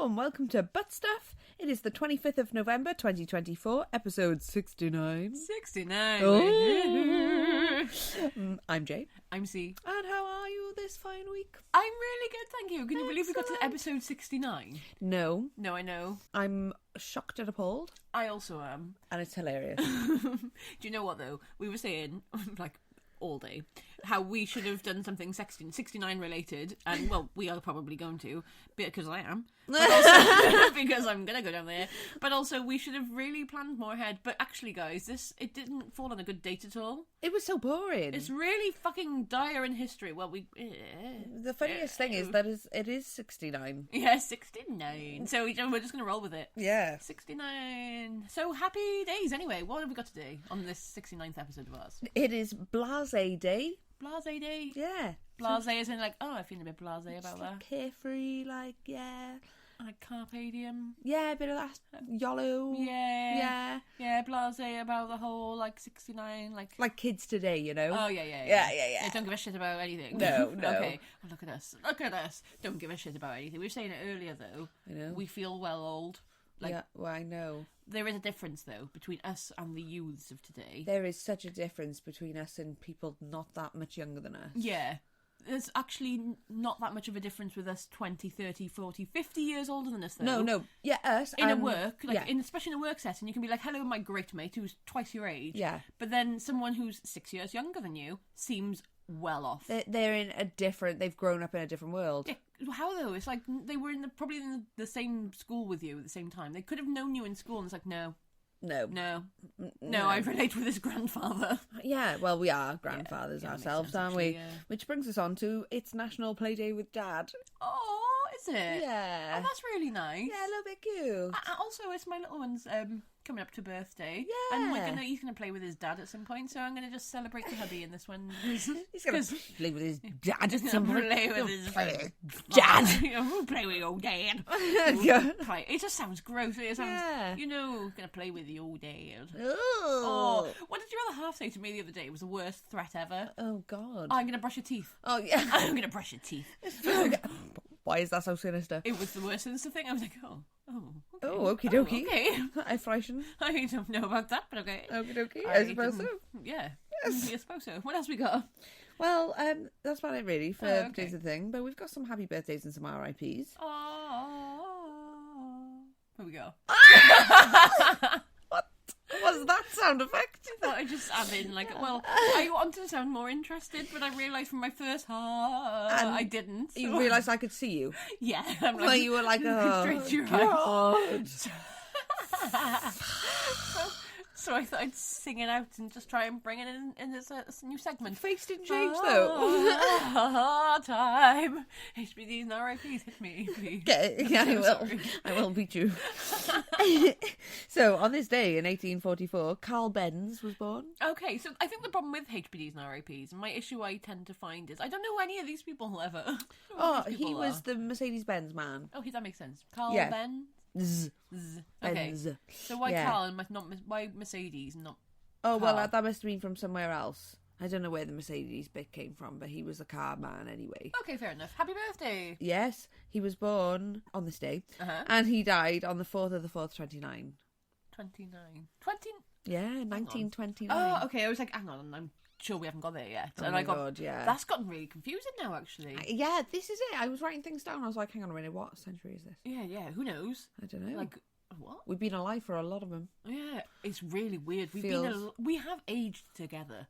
Hello and welcome to ButtStuff. It is the 25th of November 2024, episode 69. 69. Oh. I'm Jay. I'm C. And how are you this fine week? I'm really good, thank you. Can you believe we got to episode 69? No. No, I know. I'm shocked and appalled. I also am. And it's hilarious. Do you know what, though? We were saying, like, all day, how we should have done something 69 related, and, well, we are probably going to, because I am. But also, because I'm going to go down there. But also, we should have really planned more ahead. But actually, guys, it didn't fall on a good date at all. It was so boring. It's really fucking dire in history. Well, the funniest thing is that it is 69. Yeah, 69. So we're just going to roll with it. Yeah. 69. So happy days. Anyway, what have we got today on this 69th episode of ours? It is Blase Day. Blase Day? Yeah. Blase as in like, oh, I feel a bit blase about that. Carefree, like, yeah. Like carpe diem. Yeah, a bit of that YOLO. Yeah. Yeah, blase about the whole, like, 69, like kids today, you know? Oh, yeah. Yeah. They don't give a shit about anything. No. Okay, well, look at us. Don't give a shit about anything. We were saying it earlier, though. I know. We feel well old. Like, yeah, well, I know. There is a difference, though, between us and the youths of today. There is such a difference between us and people not that much younger than us. Yeah. There's actually not that much of a difference with us 20, 30, 40, 50 years older than us, though. No. Yeah, us. In a work, like, yeah. especially in a work setting, you can be like, hello, my great mate, who's twice your age. Yeah. But then someone who's 6 years younger than you seems well off. They're in a different... They've grown up in a different world. Yeah, how, though? It's like they were probably in the same school with you at the same time. They could have known you in school, and it's like, No, I relate with his grandfather. Yeah, well, we are grandfathers ourselves, sense, aren't actually, we? yeah. Which brings us on to It's National Play Day with Dad. Oh, is it? Yeah. Oh, that's really nice. Yeah, a little bit cute. Also, it's my little one's coming up to birthday. Yeah. And he's gonna play with his dad at some point, so I'm gonna just celebrate the hubby in this one. He's gonna play with his dad at some point. Play with his dad. We'll play with your dad. Play. It just sounds gross. It sounds, gonna play with your dad. Oh, what did your other half say to me the other day? It was the worst threat ever. Oh, God. I'm gonna brush your teeth. Oh, yeah. I'm gonna brush your teeth. Why is that so sinister? It was the worst sinister thing. I was like, okay. Oh, okie dokie. Okay. I frighten. I don't know about that, but okay. Okie dokie. I suppose so. Yeah. Yes. I suppose so. What else we got? Well, that's about it really for okay. today's thing. But we've got some happy birthdays and some RIPs. Here we go. What was that sound effect? I thought I'd just add in, I wanted to sound more interested, but I realised from my first I didn't. So. You realised I could see you? Yeah. Well, you were like, oh, straight to your God. So I thought I'd sing it out and just try and bring it in this new segment. Face didn't change, though. Time. HBDs and RIPs, hit me. Yeah, I will beat you. So, on this day in 1844, Carl Benz was born. Okay, so I think the problem with HBDs and RIPs, and my issue I tend to find is I don't know any of these people ever. He was the Mercedes-Benz man. Oh, that makes sense. Carl Benz? Okay. Benz. So why Carl and why Mercedes and not Oh, well, Carl? that must have been from somewhere else. I don't know where the Mercedes bit came from, but he was a car man anyway. Okay, fair enough. Happy birthday! Yes, he was born on this day, and he died on the 4th of the 4th, 29. 29. Yeah, 1929. Oh, okay, I was like, hang on, I'm sure we haven't got there yet. Oh, my God, yeah. That's gotten really confusing now, actually. Yeah, this is it. I was writing things down. I was like, hang on a minute, what century is this? Yeah, who knows? I don't know. Like, what? We've been alive for a lot of them. Yeah, it's really weird. We have aged together.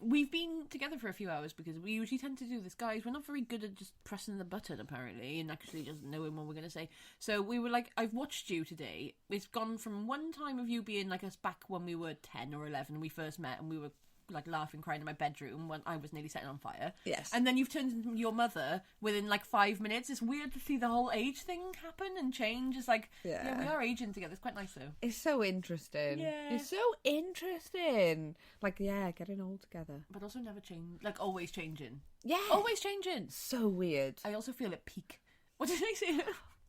We've been together for a few hours because we usually tend to do this, guys. We're not very good at just pressing the button, apparently, and actually just knowing what we're going to say. So we were like, I've watched you today. It's gone from one time of you being like us back when we were 10 or 11 and we first met and we were like laughing, crying in my bedroom when I was nearly setting on fire. Yes. And then you've turned into your mother within like 5 minutes. It's weird to see the whole age thing happen and change. It's like, yeah we are aging together. It's quite nice though. It's so interesting. Yeah. It's so interesting. Like, yeah, getting old together. But also never change. Like, always changing. Yeah. Always changing. So weird. I also feel at peak. What did I say?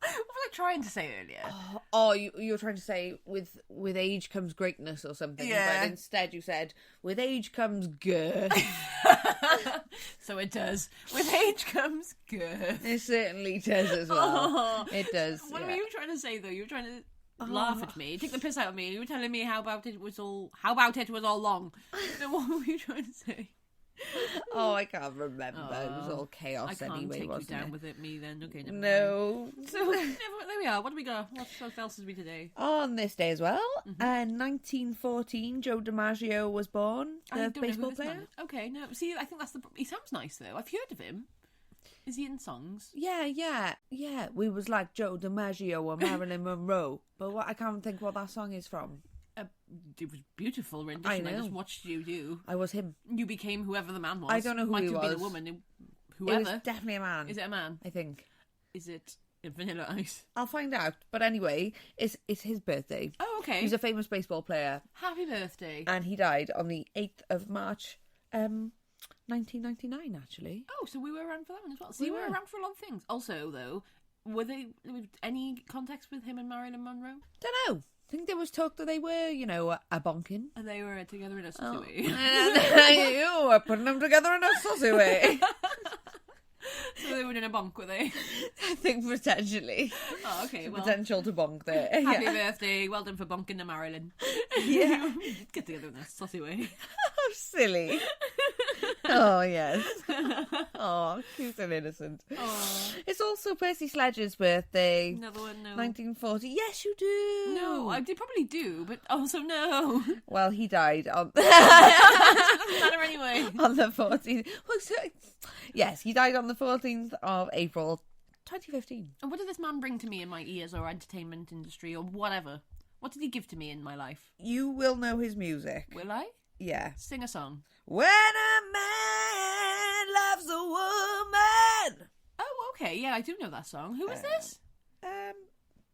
What was I trying to say earlier? Oh, you were trying to say with age comes greatness or something. Yeah. But instead you said with age comes girth. So it does. With age comes girth. It certainly does as well. It does. What were you trying to say though? You were trying to laugh at me, take the piss out of me. You were telling me how about it was all long. So what were you trying to say? Oh, I can't remember. It was all chaos anyway, wasn't it? I can't take you down with it, me then. Okay, never No. mind. So there we are. What do we got? What else is we today? On this day as well, 1914, Joe Dimaggio was born, the baseball player. Okay, no. See, I think he sounds nice though. I've heard of him. Is he in songs? Yeah. We was like Joe Dimaggio and Marilyn Monroe, but I can't think what that song is from. It was beautiful rendition. I just watched you do. I was him. You became whoever the man was. I don't know who he was. Might have been a woman. Whoever. It was definitely a man. Is it a man? I think. Is it Vanilla Ice? I'll find out. But anyway, it's his birthday. Oh, okay. He's a famous baseball player. Happy birthday. And he died on the 8th of March, 1999, actually. Oh, so we were around for that one as well. So you were around for a lot of things. Also, though, were there any context with him and Marilyn Monroe? Don't know. I think there was talk that they were, a bonking. And they were together in a saucy way. You were putting them together in a saucy way. So they were in a bonk, were they? I think potentially. Oh, okay. Well, potential to bonk there. Happy birthday. Well done for bonking to Marilyn. Yeah. Get together in a saucy way. How silly. Oh, yes. Oh, cute and innocent. Oh. It's also Percy Sledge's birthday. Another one, no. 1940. Yes, you do. No, I probably do, but also no. Well, he died on... It doesn't matter anyway. On the 14th. Yes, he died on the 14th of April, 2015. And what did this man bring to me in my ears or entertainment industry or whatever? What did he give to me in my life? You will know his music. Will I? Yeah. Sing a song. When a man loves a woman. Oh, okay. Yeah, I do know that song. Who is this?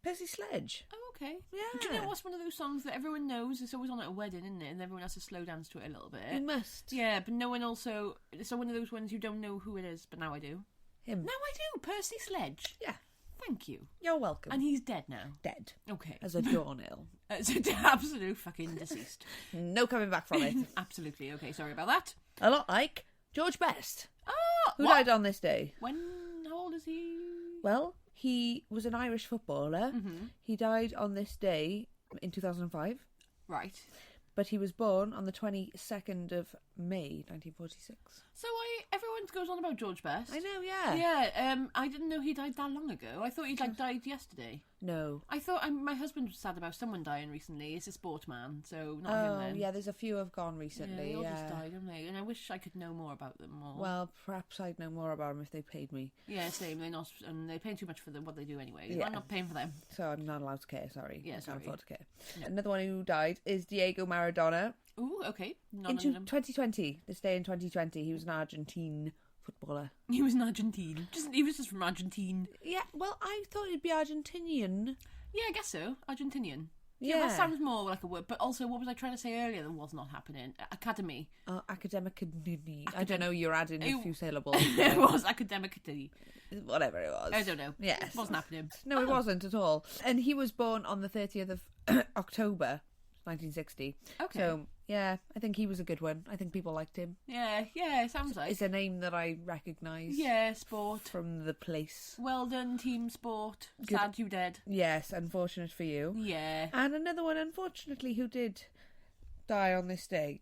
Percy Sledge. Oh, okay. Yeah. Do you know what's one of those songs that everyone knows? It's always on at a wedding, isn't it? And everyone has to slow dance to it a little bit. You must. Yeah, but no one also... It's one of those ones you don't know who it is, but now I do. Him. Now I do. Percy Sledge. Yeah. Thank you. You're welcome. And he's dead now. Dead. Okay. As a doornail. As an absolute fucking deceased. No coming back from it. Absolutely. Okay, sorry about that. A lot like George Best. Oh! Who died on this day? How old is he? Well, he was an Irish footballer. Mm-hmm. He died on this day in 2005. Right. But he was born on the 22nd of May, 1946. So everyone goes on about George Best. I know, yeah. Yeah, I didn't know he died that long ago. I thought he died yesterday. No. I thought my husband was sad about someone dying recently. It's a sportsman, so not him then. Oh, yeah, there's a few have gone recently. They all just died, haven't they? And I wish I could know more about them more. Well, perhaps I'd know more about them if they paid me. Yeah, same. They're paying too much for what they do anyway. Yeah. I'm not paying for them. So I'm not allowed to care, sorry. Yeah, I sorry. can't afford to care. No. Another one who died is Diego Maradona. Ooh, okay. In 2020, this day in 2020, he was an Argentine footballer. He was an Argentine. He was just from Argentine. Yeah, well, I thought he'd be Argentinian. Yeah, I guess so. Argentinian. Yeah. That sounds more like a word. But also, what was I trying to say earlier that was not happening? Academy. Academic. I don't know, you're adding a few syllables. It was academically. Whatever it was. I don't know. Yes. It wasn't happening. No, it wasn't at all. And he was born on the 30th of October, 1960. Okay. So, yeah, I think he was a good one. I think people liked him. Yeah, it sounds like. It's a name that I recognise. Yeah, sport. From the place. Well done, team sport. Good. Sad you dead. Yes, unfortunate for you. Yeah. And another one, unfortunately, who did die on this day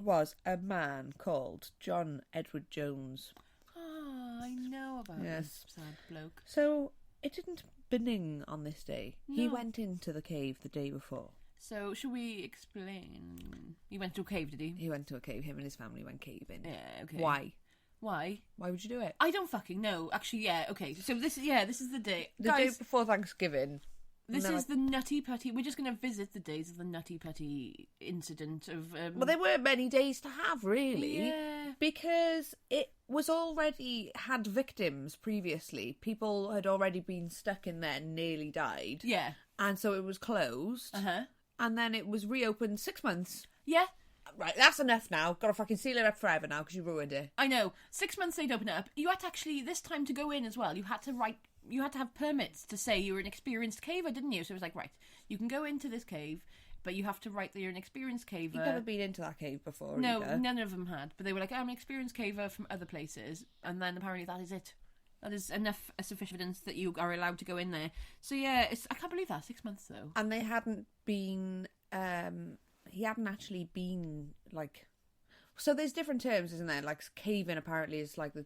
was a man called John Edward Jones. Oh, I know about this sad bloke. So, it didn't bening on this day. No. He went into the cave the day before. So, should we explain? He went to a cave, did he? He went to a cave. Him and his family went caving. Yeah, okay. Why? Why? Why would you do it? I don't fucking know. Actually, yeah, okay. So this is the day. The Guys, day before Thanksgiving. This is the Nutty Putty. We're just going to visit the days of the Nutty Putty incident of... Well, there weren't many days to have, really. Yeah. Because it was already had victims previously. People had already been stuck in there and nearly died. Yeah. And so it was closed. Uh-huh. And then it was reopened 6 months. Yeah. Right, that's enough now. Got to fucking seal it up forever now because you ruined it. I know. 6 months they'd open it up. You had to actually, this time to go in as well, you had to have permits to say you were an experienced caver, didn't you? So it was like, right, you can go into this cave, but you have to write that you're an experienced caver. You've never been into that cave before, No, either. none of them had. But they were like, I'm an experienced caver from other places. And then apparently that is it. That is enough sufficient evidence that you are allowed to go in there. So yeah, I can't believe that. 6 months though. And they hadn't been... he hadn't actually been, like... So there's different terms, isn't there? Like, caving apparently is like the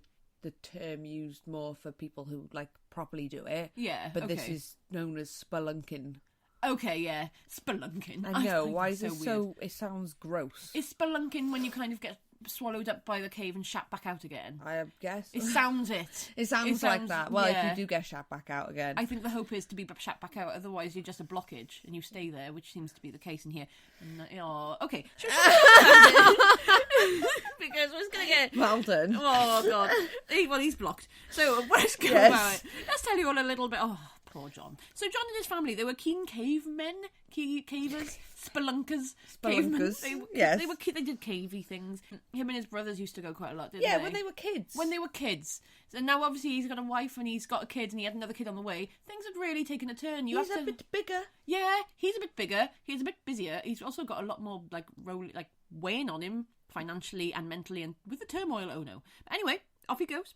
term used more for people who, like, properly do it. Yeah, But this is known as spelunking. Okay, yeah. Spelunking. I know. Why is it it so... It sounds gross. Is spelunking when you kind of get swallowed up by the cave and shat back out again? I guess. It sounds it. It sounds like that. Well, if you do get shat back out again. I think the hope is to be shat back out, otherwise you're just a blockage and you stay there, which seems to be the case in here. Oh, okay. Because we're going to get... Well done. Oh, God. Well, he's blocked. So, let's go about it. Let's tell you all a little bit... Oh, poor John. So, John and his family, they were keen cavemen. Cavers. Spelunkers. Spelunkers. They did cavey things. Him and his brothers used to go quite a lot, didn't they? When they were kids. When they were kids. And now, obviously, he's got a wife and he's got a kid and he had another kid on the way. Things have really taken a turn. He's a bit bigger. Yeah, he's a bit bigger. He's a bit busier. He's also got a lot more, weighing on him financially and mentally and with the turmoil. Oh, no. But anyway, off he goes.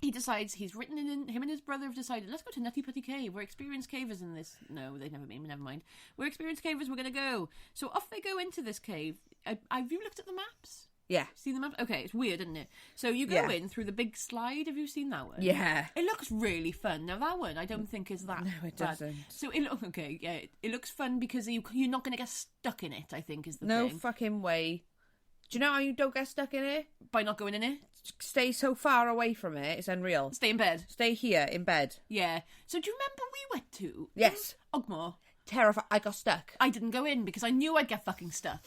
He decides, him and his brother have decided, let's go to Nutty Putty Cave. We're experienced cavers in this. No, they've never been, never mind. We're experienced cavers, we're going to go. So off they go into this cave. Have you looked at the maps? Yeah. See the maps? Okay, it's weird, isn't it? So you go in through the big slide. Have you seen that one? Yeah. It looks really fun. Now that one, I don't think is that. No, it bad. doesn't. So it looks fun because you're not going to get stuck in it, I think is the thing. No fucking way. Do you know how you don't get stuck in it? By not going in it? Stay so far away from it, it's unreal. Stay in bed. Stay here, in bed. Yeah. So do you remember we went to? Yes. Ogmore. Terrified. I got stuck. I didn't go in because I knew I'd get fucking stuck.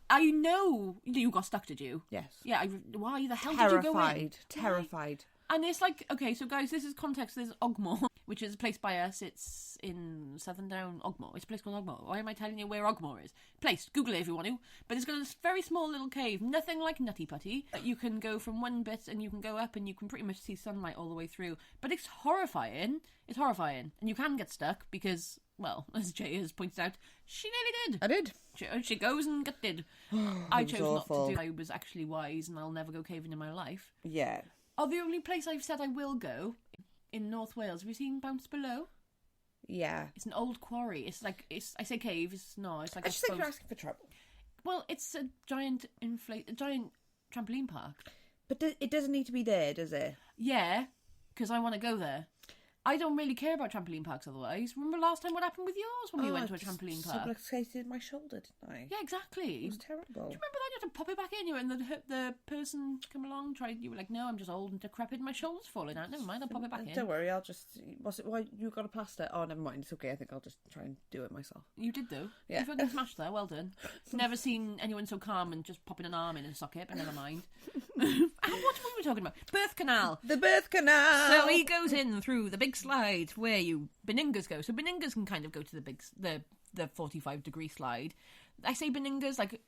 I know you got stuck, did you? Yes. Yeah. Why the hell did you go in? Terrified. And it's like, okay, so guys, this is context. There's Ogmore, which is a place by us. It's in Southern Down, Ogmore. It's a place called Ogmore. Why am I telling you where Ogmore is? Place, Google it if you want to. But it's got a very small little cave, nothing like Nutty Putty. You can go from one bit and you can go up and you can pretty much see sunlight all the way through. But it's horrifying. It's horrifying. And you can get stuck because, well, as Jay has pointed out, she nearly did. I did. She goes and did. I chose not to do. I was actually wise and I'll never go caving in my life. Yeah. Oh, the only place I've said I will go in North Wales. Have you seen Bounce Below? Yeah. It's an old quarry. I say cave. It's not. It's like I just think you're asking for trouble. Well, it's a giant trampoline park. But it doesn't need to be there, does it? Yeah, because I want to go there. I don't really care about trampoline parks otherwise. Remember last time what happened with yours when we went to a trampoline park? I subluxated my shoulder, didn't I? Yeah, exactly. It was terrible. Do you remember that? You had to pop it back in you and the person come along, you were like, no, I'm just old and decrepit, my shoulder's falling out. Never mind, I'll pop it back in. Don't worry, I'll just... Why, you got a plaster? Oh, never mind, it's okay, I think I'll just try and do it myself. You did though. Yeah. You fucking smashed that, well done. Never seen anyone so calm and just popping an arm in a socket, but never mind. What were we talking about? Birth canal. The birth canal! So he goes in through the big slide where you Beningas go. So Beningas can kind of go to the 45-degree slide. I say Beningas like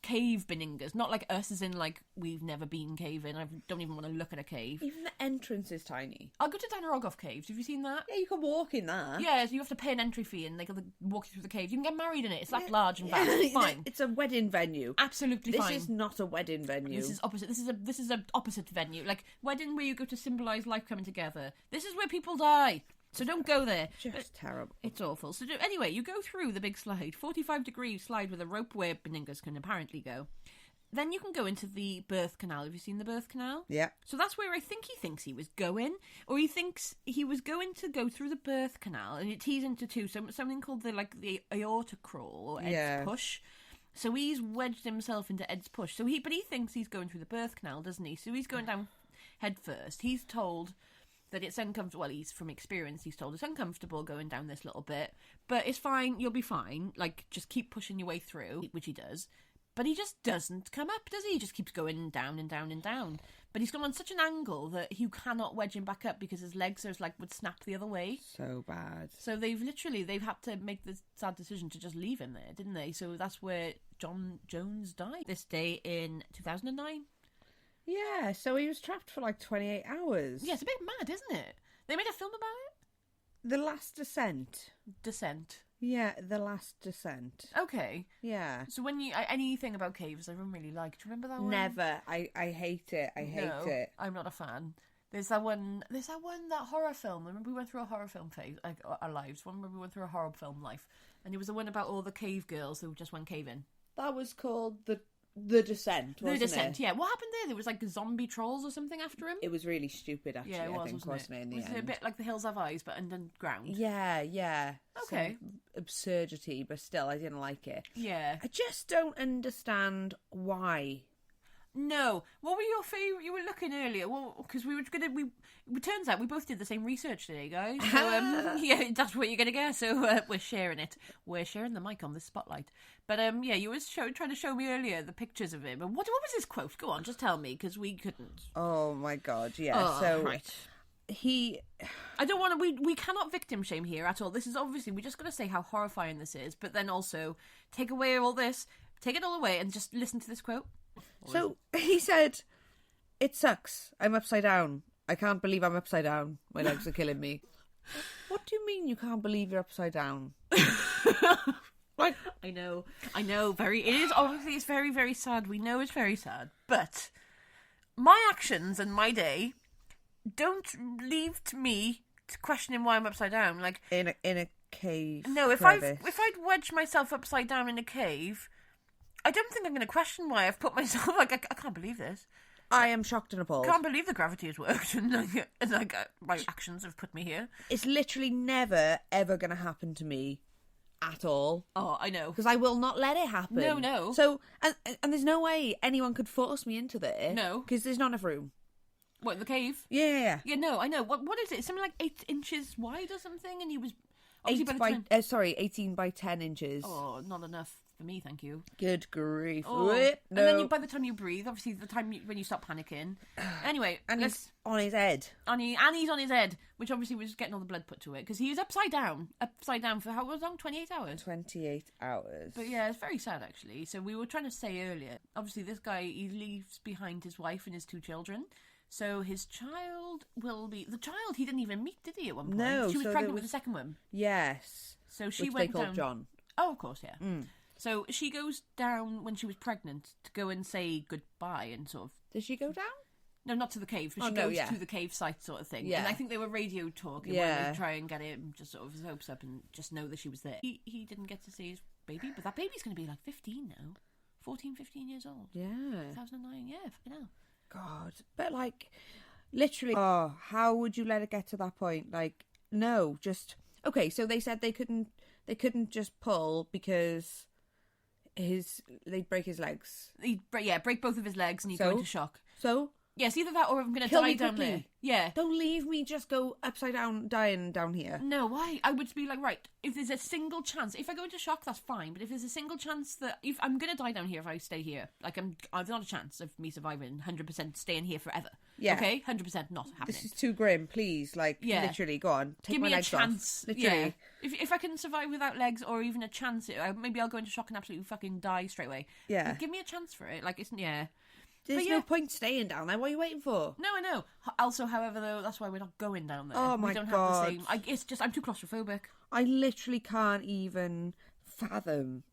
cave Beningas, not like us as in like we've never been caving. I don't even want to look at a cave. Even the entrance is tiny. I'll go to Danarogov Caves. Have you seen that? Yeah, you can walk in that. Yeah, so you have to pay an entry fee and they can walk you through the cave. You can get married in it. It's that large and vast. It's fine. It's a wedding venue. Absolutely fine. This is not a wedding venue. This is opposite. This is a opposite venue. Like wedding where you go to symbolise life coming together. This is where people die. So don't go there. Just terrible. It's awful. So anyway, you go through the big slide, 45-degree slide with a rope where Beningas can apparently go. Then you can go into the birth canal. Have you seen the birth canal? Yeah. So that's where I think he thinks he was going, or he thinks he was going to go through the birth canal, and it tees into two. Something called the aorta crawl or Ed's push. So he's wedged himself into Ed's push. But he thinks he's going through the birth canal, doesn't he? So he's going down head first. He's told that it's uncomfortable. Well, he's from experience. He's told it's uncomfortable going down this little bit, but it's fine. You'll be fine. Like, just keep pushing your way through, which he does. But he just doesn't come up, does he? He just keeps going down and down and down. But he's gone on such an angle that you cannot wedge him back up because his legs would snap the other way. So bad. So they've had to make the sad decision to just leave him there, didn't they? So that's where John Jones died this day in 2009. Yeah, so he was trapped for like 28 hours. Yeah, it's a bit mad, isn't it? They made a film about it? The Last Descent. Descent. Yeah, The Last Descent. Okay. Yeah. So when anything about caves, I don't really like. Do you remember that one? Never. I hate it. I hate it. I'm not a fan. There's that one. That horror film. I remember we went through a horror film phase, like our lives. One where we went through a horror film life, and it was the one about all the cave girls who just went caving. That was called The Descent, wasn't it? The Descent, yeah. What happened there? There was like zombie trolls or something after him? It was really stupid, actually. Yeah, it was, wasn't it, in the end? Was it a bit like The Hills Have Eyes, but underground? Yeah. Okay. Some absurdity, but still, I didn't like it. Yeah. I just don't understand why. No. What were your favourite? You were looking earlier. Well, because we were going to... It turns out we both did the same research today, guys. So, yeah, that's what you're going to get. So we're sharing it. We're sharing the mic on this spotlight. But, yeah, you were trying to show me earlier the pictures of him. And what was his quote? Go on, just tell me, because we couldn't. Oh, my God, yeah. Oh, so, right. I don't want to... We cannot victim shame here at all. This is obviously... We're just going to say how horrifying this is. But then also, take away all this. Take it all away and just listen to this quote. So he said, "It sucks. I'm upside down. I can't believe I'm upside down. My legs are killing me." What do you mean you can't believe you're upside down? Like, I know. It is obviously it's very, very sad. We know it's very sad, but my actions and my day don't leave to me to questioning why I'm upside down. Like in a cave. No, if I'd wedged myself upside down in a cave, I don't think I'm going to question why I've put myself... Like, I can't believe this. I am shocked and appalled. I can't believe the gravity has worked and my actions have put me here. It's literally never, ever going to happen to me at all. Oh, I know. Because I will not let it happen. No. So, and there's no way anyone could force me into there. No. Because there's not enough room. What, in the cave? Yeah. Yeah, no, I know. What is it? Something like 8 inches wide or something? And he was... 18 by 10 inches. Oh, not enough for me, thank you. Good grief. Oh. No. And then by the time you breathe, obviously when you stop panicking. Anyway. And he's on his head. And he's on his head, which obviously was getting all the blood put to it, because he was upside down for how long? 28 hours? 28 hours. But yeah, it's very sad, actually. So we were trying to say earlier, obviously this guy, he leaves behind his wife and his 2 children. So his child will be... The child he didn't even meet, did he, at one point? No. She was pregnant with the second one. Yes. So she which went they called down... John. Oh, of course, yeah. Mm. So she goes down when she was pregnant to go and say goodbye and sort of... Did she go down? No, not to the cave. But she goes to the cave site sort of thing. Yeah. And I think they were radio talking when they try and get him just sort of his hopes up and just know that she was there. He didn't get to see his baby, but that baby's going to be like 15 now. 14, 15 years old. Yeah. 2009, yeah, fucking hell. God. But like... Literally, how would you let it get to that point? Like, no, just... Okay, so they said they couldn't just pull because they'd break his legs. He'd break both of his legs and he'd go into shock. So? Yes, either that or I'm going to die down there. Yeah. Don't leave me just go upside down, dying down here. No, why? I would be like, right, if there's a single chance, if I go into shock, that's fine. But if there's a single chance that, if I'm going to die down here if I stay here, like there's not a chance of me surviving 100% staying here forever. Yeah. Okay? 100% not happening. This is too grim, please. Like, literally, go on. Take Give my me legs a chance. Off. Literally. Yeah. If I can survive without legs or even a chance, maybe I'll go into shock and absolutely fucking die straight away. Yeah. But give me a chance for it. Like, it's, yeah. There's no point staying down there. What are you waiting for? No, I know. Also, however, though, that's why we're not going down there. Oh, my God. We don't have the same... it's just, I'm too claustrophobic. I literally can't even fathom...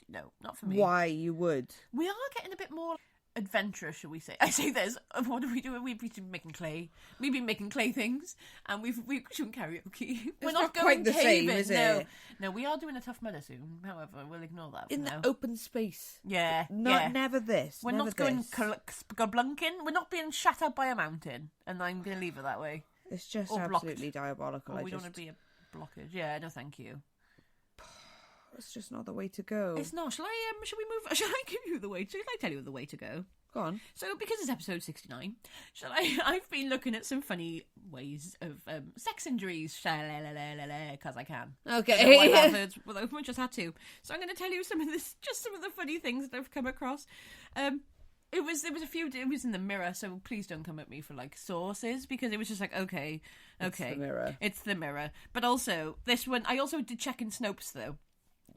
No, not for me. Why you would. We are getting a bit more adventurous, shall we say. I say this. What are we doing? We've been making clay. We've been making clay things, and we're doing karaoke. We're not going quite the same, is it? No, we are doing a Tough Mudder soon. However, we'll ignore that for in now. The open space. Yeah, never this. We're never not going spelunking. We're not being shut up by a mountain, and I'm going to leave it that way. It's just absolutely diabolical. We don't want to be a blockage. Yeah, no, thank you. It's just not the way to go. It's not. Shall we move? Shall I give you the way? Shall I tell you the way to go? Go on. So, because it's episode 69, I've been looking at some funny ways of sex injuries, because I can. Okay. I just had to. So I'm going to tell you some of the funny things that I've come across. There was it was in the Mirror, so please don't come at me for like sources, because it was just like, okay. It's the Mirror. It's the Mirror. But also, this one, I also did check in Snopes though.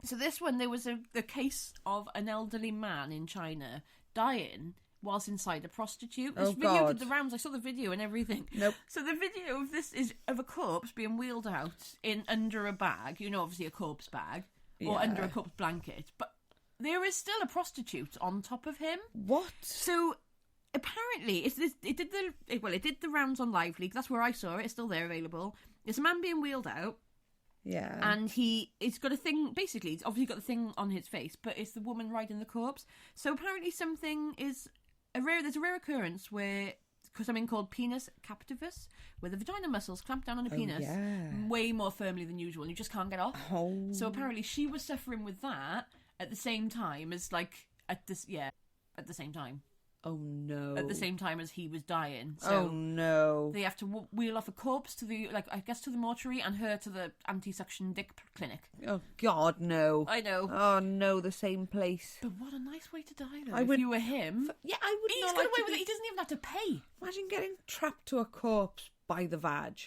So this one, there was the case of an elderly man in China dying was inside a prostitute. Oh, This video God. did the rounds. I saw the video and everything. Nope. So the video of this is of a corpse being wheeled out in under a bag. You know, obviously a corpse bag. Or Yeah. under a corpse blanket. But there is still a prostitute on top of him. What? So apparently, it did the rounds on Lively. That's where I saw it. It's still there, available. There's a man being wheeled out. Yeah. And it's got a thing, basically, it's obviously got the thing on his face, but it's the woman riding the corpse. So apparently there's a rare occurrence where something called penis captivus, where the vagina muscles clamp down on a penis way more firmly than usual, and you just can't get off. Oh. So apparently she was suffering with that at the same time as, at the same time. Oh, no. At the same time as he was dying. So oh, no. they have to wheel off a corpse to the mortuary and her to the anti-suction dick clinic. Oh, God, no. I know. Oh, no, the same place. But what a nice way to die, though. If you were him... Yeah, I would He's not got like away with it. He doesn't even have to pay. Imagine getting trapped to a corpse by the vag.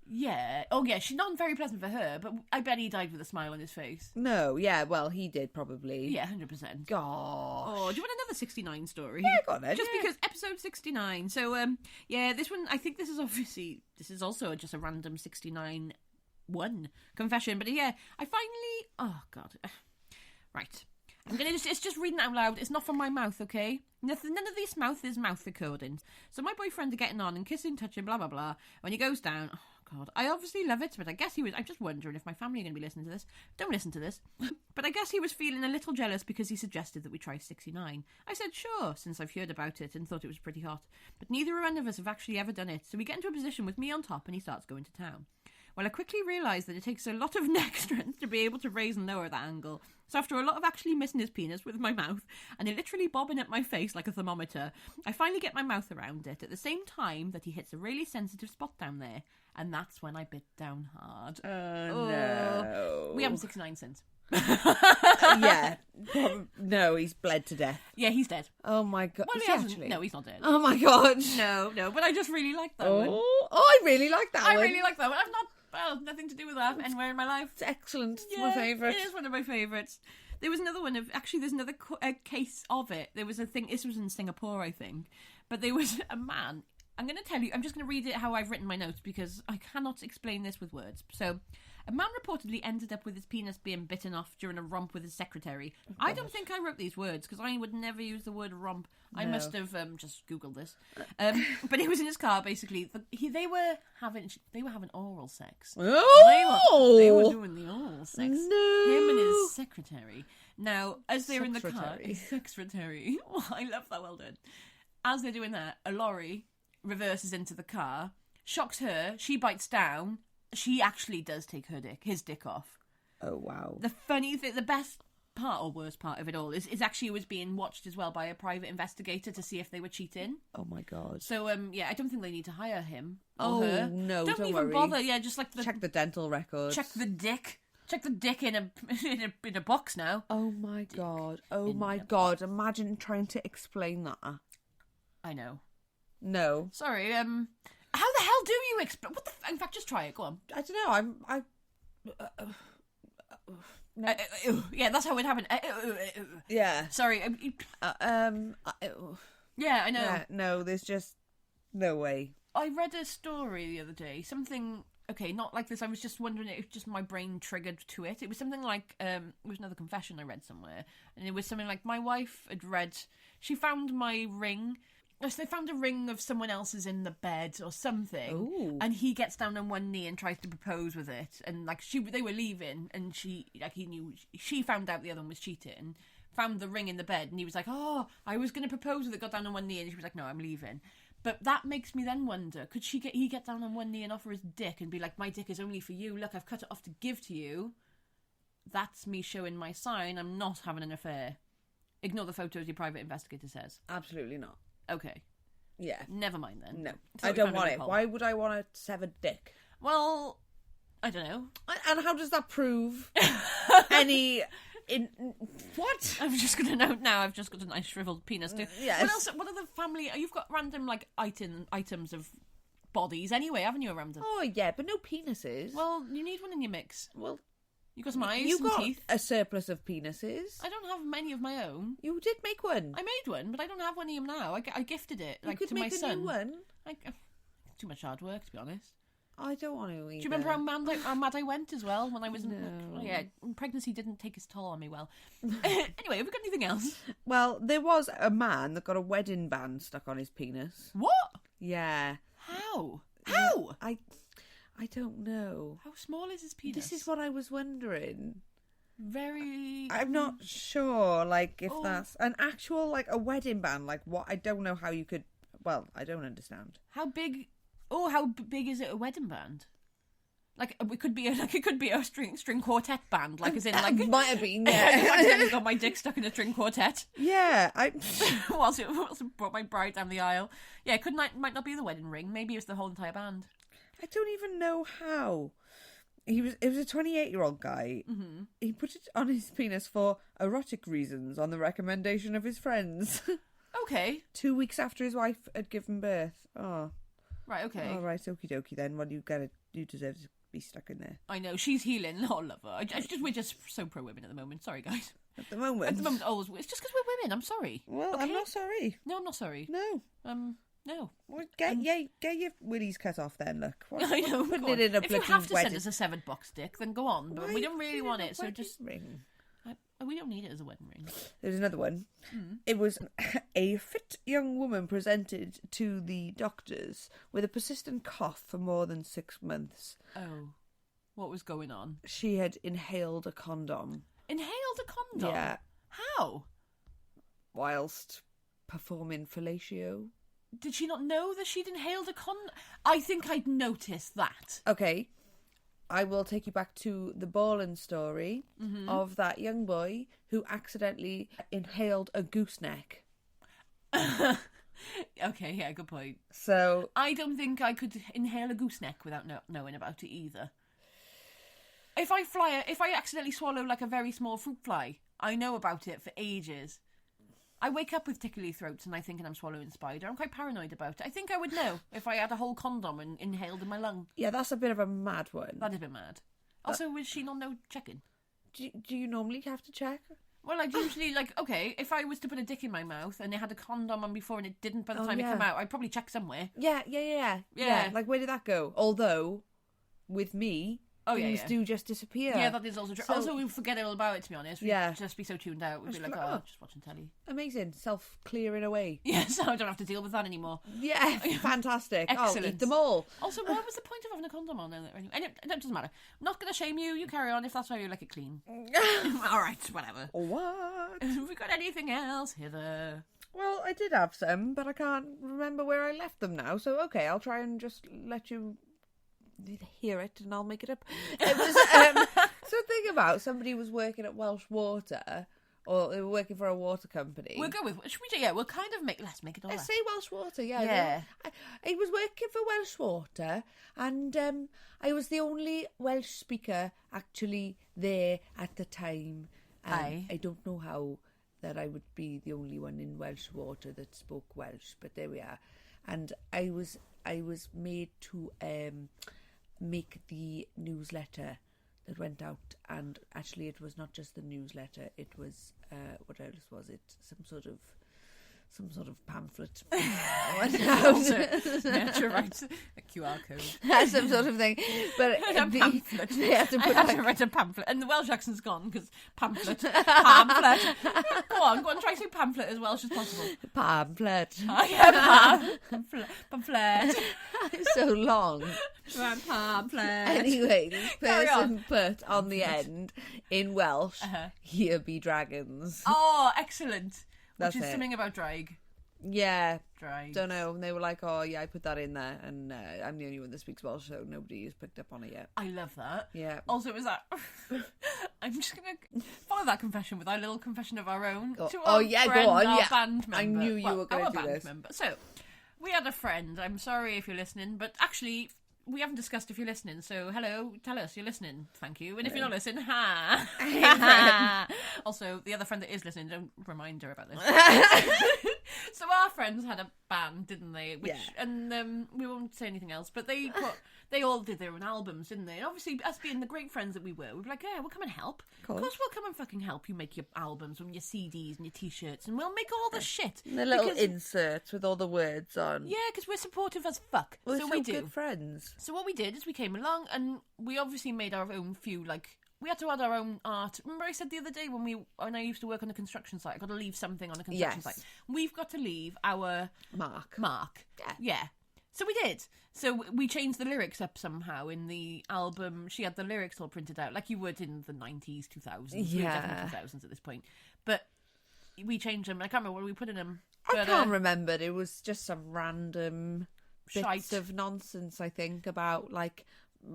Yeah. Oh, yeah, she's not very pleasant for her, but I bet he died with a smile on his face. No, yeah, well, he did probably. Yeah, 100%. Gosh. Oh, do you want another 69 story? Yeah, go on then. Just because episode 69. So, this one, I think this is also just a random 69 one confession. But yeah, I finally, oh God. Right. I'm going to it's just reading it out loud. It's not from my mouth, okay? None of this mouth is mouth recordings. So my boyfriend are getting on and kissing, touching, blah, blah, blah. When he goes down, oh God, I obviously love it, but I guess I'm just wondering if my family are going to be listening to this. Don't listen to this. But I guess he was feeling a little jealous because he suggested that we try 69. I said sure, since I've heard about it and thought it was pretty hot. But neither one of us have actually ever done it. So we get into a position with me on top and he starts going to town. Well, I quickly realised that it takes a lot of neck strength to be able to raise and lower that angle. So after a lot of actually missing his penis with my mouth, and it literally bobbing at my face like a thermometer, I finally get my mouth around it at the same time that he hits a really sensitive spot down there. And that's when I bit down hard. No. We haven't 69 since. Yeah. No, he's bled to death. Yeah, he's dead. Oh my God. Well, Is he he hasn't. actually? No, he's not dead. Oh my God. No, but I just really like that one. Oh, I really like that one. I really like that one. I've not, nothing to do with that anywhere in my life. It's excellent. It's my favourite. It is one of my favourites. There was another one there's another case of it. There was a thing, this was in Singapore, I think. But there was a man, I'm going to tell you, I'm just going to read it how I've written my notes because I cannot explain this with words. So, a man reportedly ended up with his penis being bitten off during a romp with his secretary. I don't think I wrote these words because I would never use the word romp. No. I must have just Googled this. But he was in his car, basically. They were having oral sex. Oh! They were doing the oral sex. No. Him and his secretary. Now, as they're in the car... Secretary. Oh, I love that, well done. As they're doing that, a lorry reverses into the car, shocks her, she bites down, she actually does take his dick off. Oh, wow. The funny thing, the best part or worst part of it all is actually it was being watched as well by a private investigator to see if they were cheating. Oh my God. So, I don't think they need to hire him or Oh, her. no, don't even worry. bother, just like Check the dental records. Check the dick. Check the dick in a box now. Oh my God. Oh my God. Imagine trying to explain that. I know. No. Sorry, how the hell do you explain? In fact, just try it. Go on. I don't know. No. Yeah, that's how it happened. Yeah. Sorry. Yeah, I know. Yeah, no, there's just no way. I read a story the other day. Something. Okay, not like this. I was just wondering if just my brain triggered to it. It was something like it was another confession I read somewhere, and it was something like my wife had read. She found my ring. So they found a ring of someone else's in the bed or something. Ooh. And he gets down on one knee and tries to propose with it. And they were leaving, and he knew she found out the other one was cheating. Found the ring in the bed, and he was like, "Oh, I was going to propose with it." Got down on one knee, and she was like, "No, I'm leaving." But that makes me then wonder: could he get down on one knee and offer his dick and be like, "My dick is only for you. Look, I've cut it off to give to you." That's me showing my sign. I'm not having an affair. Ignore the photos your private investigator says. Absolutely not. Okay. Yeah. Never mind then. No. I don't want it. Why would I want a severed dick? Well, I don't know. And how does that prove any... What? I'm just going to note now, I've just got a nice shriveled penis too. Yes. What else? What other family... You've got random, items of bodies anyway, haven't you, around them? Oh, yeah, but no penises. Well, you need one in your mix. Well, You got some eyes You and got teeth. a surplus of penises. I don't have many of my own. You did make one. I made one, but I don't have any of them now. I gifted it You could to my make a son. new one. Too much hard work, to be honest. I don't want to either. Do you remember how mad I went as well when I was No. pregnancy didn't take its toll on me well. Anyway, have we got anything else? Well, there was a man that got a wedding band stuck on his penis. What? Yeah. How? I don't know. How small is his penis? This is what I was wondering. Very... I'm not sure, like, if that's an actual, like, a wedding band. Like, what? I don't know how you could... Well, I don't understand. How big... Oh, how big is it a wedding band? Like, it could be a string quartet band, like, as in, like... Might have been, I yeah. accidentally got my dick stuck in a string quartet. Yeah, whilst it brought my bride down the aisle. Yeah, might not be the wedding ring. Maybe it's the whole entire band. I don't even know how. It was a 28-year-old guy. Mm-hmm. He put it on his penis for erotic reasons on the recommendation of his friends. Okay. 2 weeks after his wife had given birth. Oh. Right, okay. All right, okie dokie then. Well, you deserve to be stuck in there. I know, she's healing. Oh, love her. We're just so pro-women at the moment. Sorry, guys. At the moment? At the moment, always. It's just because we're women. I'm sorry. Well, okay? I'm not sorry. No, I'm not sorry. No. No. Well, get your willies cut off then, look. I know. Putting it in a if you have to send us a severed box dick, then go on. But we don't really want it, so just... Ring? We don't need it as a wedding ring. There's another one. It was a fit young woman presented to the doctors with a persistent cough for more than 6 months. Oh. What was going on? She had inhaled a condom. Inhaled a condom? Yeah. How? Whilst performing fellatio. Did she not know that she'd inhaled a condom? I think I'd noticed that. Okay. I will take you back to the Ballin story of that young boy who accidentally inhaled a gooseneck. Okay, yeah, good point. So I don't think I could inhale a gooseneck without knowing about it either. If I accidentally swallow like a very small fruit fly, I know about it for ages. I wake up with tickly throats and I think I'm swallowing spider. I'm quite paranoid about it. I think I would know if I had a whole condom and inhaled in my lung. yeah, that's a bit of a mad one. That'd be mad. Also, was she not no checking? Do you normally have to check? Well, I'd usually, okay, if I was to put a dick in my mouth and it had a condom on before and it didn't by the time it came out, I'd probably check somewhere. Yeah. Like, where did that go? Although, with me, things do just disappear. Yeah, that is also true. Also, we forget all about it, to be honest. We'd just be so tuned out. We'd be like, just watching telly. Amazing. Self-clearing away. Yeah, so I don't have to deal with that anymore. Yeah, fantastic. Excellent. I'll eat them all. Also, what was the point of having a condom on? Anyway, it doesn't matter. I'm not going to shame you. You carry on if that's how you like it clean. All right, whatever. What? Have we got anything else hither? Well, I did have some, but I can't remember where I left them now. So, okay, I'll try and just let you hear it and I'll make it up. It was something about somebody was working at Welsh Water, or they were working for a water company. We'll go with, we'll kind of let's make it all I up. say Welsh Water, yeah. I was working for Welsh Water, and I was the only Welsh speaker actually there at the time. I don't know how that I would be the only one in Welsh Water that spoke Welsh, but there we are. And I was made to make the newsletter that went out, and actually it was not just the newsletter, it was what else was it, some sort of pamphlet. To write a QR code. Some sort of thing. But pamphlet. They had to put to write a pamphlet. And the Welsh accent's gone because pamphlet. Pamphlet. Go on, try to say pamphlet as Welsh as possible. Pamphlet. Pamphlet. It's so long. Pamphlet. Anyway, this person put on the end in Welsh, here be dragons. Oh, excellent. That's Which is it. something about drag. Yeah. Drag. Don't know. And they were like, oh, yeah, I put that in there. And I'm the only one that speaks Welsh, so nobody has picked up on it yet. I love that. Yeah. Also, it was that... I'm just going to follow that confession with our little confession of our own. Go Our on. Our band member. I knew you were going to do band this. Member. So, we had a friend. I'm sorry if you're listening, but actually... We haven't discussed if you're listening, so hello, tell us you're listening. Thank you. And if you're not listening, ha! Also, the other friend that is listening, don't remind her about this. So our friends had a band, didn't they? Which, and we won't say anything else, but they all did their own albums, didn't they? And obviously, us being the great friends that we were like, yeah, we'll come and help. Of course we'll come and fucking help you make your albums and your CDs and your T-shirts, and we'll make all the shit. And the little inserts with all the words on. Yeah, because we're supportive as fuck. We're so so we do. good friends. So what we did is we came along, and we obviously made our own few, like... We had to add our own art. Remember I said the other day when I used to work on a construction site, I got to leave something on a construction site. We've got to leave our... Mark. Yeah. So we did. So we changed the lyrics up somehow in the album. She had the lyrics all printed out, like you would in the 90s, 2000s. Yeah. We were definitely 2000s at this point. But we changed them. I can't remember what we put in them. I can't remember. It was just some random bits of nonsense, I think, about, like...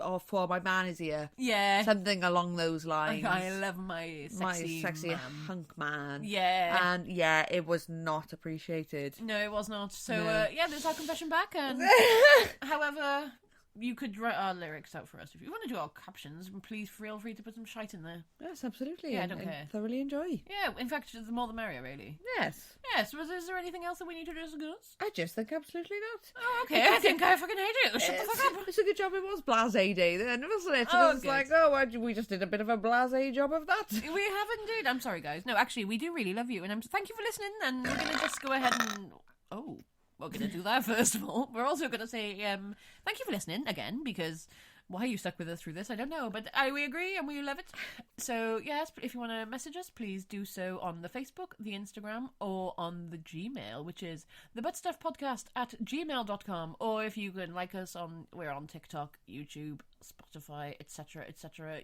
Or for my man is here. Yeah. Something along those lines. I love my sexy man. Hunk man. Yeah. And yeah, it was not appreciated. No, it was not. So there's our confession back. And however, you could write our lyrics out for us. If you want to do our captions, please feel free to put some shite in there. Yes, absolutely. Yeah, I don't care. Thoroughly enjoy. Yeah, in fact, the more the merrier, really. Yes. Yes, is there anything else that we need to discuss? I just think absolutely not. Oh, okay. I think I fucking hate it. Shut the fuck up. It's a good job it was blasé day then, wasn't it? Oh, it was like, we just did a bit of a blasé job of that. We have indeed. I'm sorry, guys. No, actually, we do really love you, and thank you for listening, and we're going to just go ahead and... Oh... We're going to do that first of all. We're also going to say thank you for listening again, because why you stuck with us through this, I don't know. But we agree and we love it. So, yes, if you want to message us, please do so on the Facebook, the Instagram, or on the Gmail, which is the ButtStuff Podcast at gmail.com. Or if you can like us, we're on TikTok, YouTube, Spotify, etc.,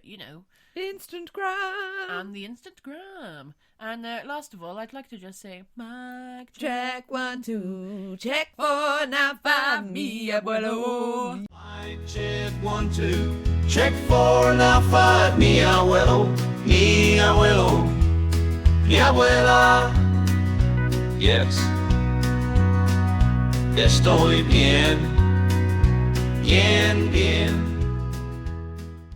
you know. Instantgram. And the Instantgram. And last of all, I'd like to just say, mic check 1, 2, check 4, now 5, mi abuelo. Mic check 1, 2, check 4, now 5, mi abuelo, mi abuelo, mi abuela. Yes, estoy bien, bien, bien.